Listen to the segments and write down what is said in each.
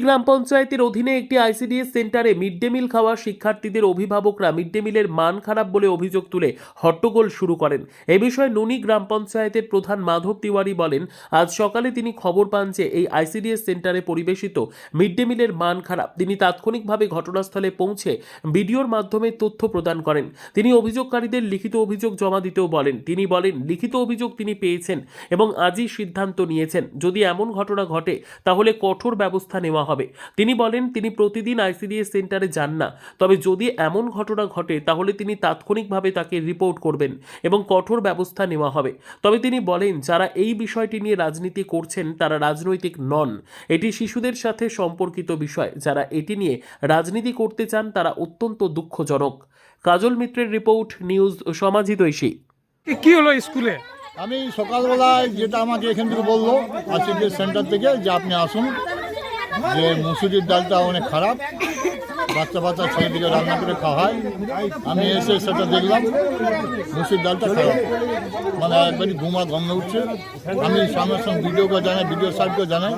গ্রাম পঞ্চায়েতের অধীনে একটি আইসিডিএস সেন্টারে মিড ডে মিল খাওয়া শিক্ষার্থীদের অভিভাবকরা মিড ডে মিলের মান খারাপ বলে অভিযোগ তুলে হট্টগোল শুরু করেন। এ বিষয়ে নুনি গ্রাম পঞ্চায়েতের প্রধান মাধব তিওয়ারি বলেন, আজ সকালে তিনি খবর পান যে এই আইসিডিএস সেন্টারে পরিবেশিত মিড ডে মিলের মান খারাপ। তিনি তাৎক্ষণিকভাবে ঘটনাস্থলে পৌঁছে ভিডিওর মাধ্যমে তথ্য প্রদান করেন। তিনি অভিযোগকারীদের লিখিত অভিযোগ জমা দিতেও বলেন। তিনি বলেন, লিখিত অভিযোগ তিনি পেয়েছেন এবং আজই সিদ্ধান্ত নিয়েছেন, যদি এমন ঘটনা ঘটে তাহলে কঠোর ব্যবস্থা নেওয়া হবে। তিনি বলেন, তিনি প্রতিদিন আইসিডিএস সেন্টারে যান না, তবে যদি এমন ঘটনা ঘটে তাহলে তিনি তাৎক্ষণিকভাবে তাকে রিপোর্ট করবেন এবং কঠোর ব্যবস্থা নেওয়া হবে। তবে তিনি বলেন, যারা এই বিষয়টি নিয়ে রাজনীতি করছেন তারা রাজনৈতিক নন। এটি শিশুদের সাথে সম্পর্কিত বিষয়। যারা এটি নিয়ে রাজনীতি করতে চান তারা অত্যন্ত দুঃখজনক। কাজল মিত্রের রিপোর্ট, নিউজ সমাজহিতৈষী। কি হলো স্কুলে? আমি সকালবেলায় যেটা আমাকে এখান থেকে বললো আইসিডিএস সেন্টার থেকে যে আপনি আসুন, যে মুসুরির ডালটা অনেক খারাপ, বাচ্চা ছেলেদিকে রান্না করে খাওয়া হয়। আমি এসে সেটা দেখলাম, মুসুরির ডালটা খারাপ, মানে একবারই গন্ধ উঠছে। আমি সঙ্গে সঙ্গে ভিডিওকে জানাই, ভিডিও সাহেবকে জানাই,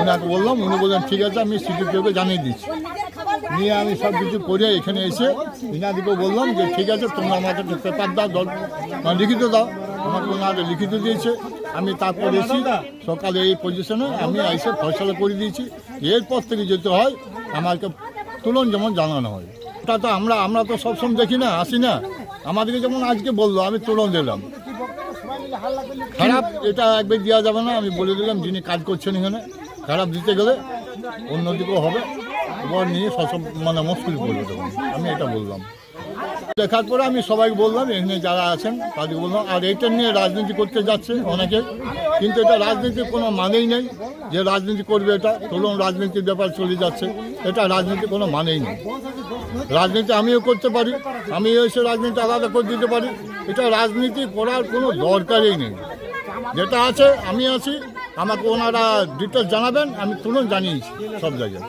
ওনাকে বললাম, উনি বললেন ঠিক আছে, আমি সিডিপিওকে জানিয়ে দিচ্ছি। নিয়ে আমি সব কিছু করে এখানে এসে ইনাদিকেও বললাম যে ঠিক আছে, তোমরা আমাকে পেপার দাও, লিখিত দাও। আমাকে ওনারা লিখিত দিয়েছে। আমি তারপর এসে সকালে এই পজিশনে আমি এসে ফয়সলা করে দিয়েছি। এরপর থেকে যেতে হয় আমাকে তুলন যেমন জানানো হয়। ওটা তো আমরা তো সবসময় দেখি না, আসি না। আমাদেরকে যেমন আজকে বললো, আমি তুলন দিলাম। খারাপ এটা একবার দেওয়া যাবে না, আমি বলে দিলাম যিনি কাজ করছেন এখানে। খারাপ দিতে গেলে অন্যদিকেও হবে, ওর নিয়ে সব মানে মুশকিল পড়বে তখন। আমি এটা বললাম। দেখার পরে আমি সবাইকে বললাম, এখানে যারা আছেন তাদেরকে বললাম। আর এইটা নিয়ে রাজনীতি করতে যাচ্ছে অনেকে, কিন্তু এটা রাজনীতির কোনো মানেই নেই যে রাজনীতি করবে। এটা ধরুন রাজনীতির ব্যাপার চলে যাচ্ছে, এটা রাজনীতির কোনো মানেই নেই। রাজনীতি আমিও করতে পারি, আমি এসে রাজনীতি আলাদা করে দিতে পারি। এটা রাজনীতি করার কোনো দরকারই নেই। যেটা আছে আমি আছি, আমাকে ওনারা ডিটেলস জানাবেন, আমি তুরন্ত জানিয়েছি সব জায়গায়।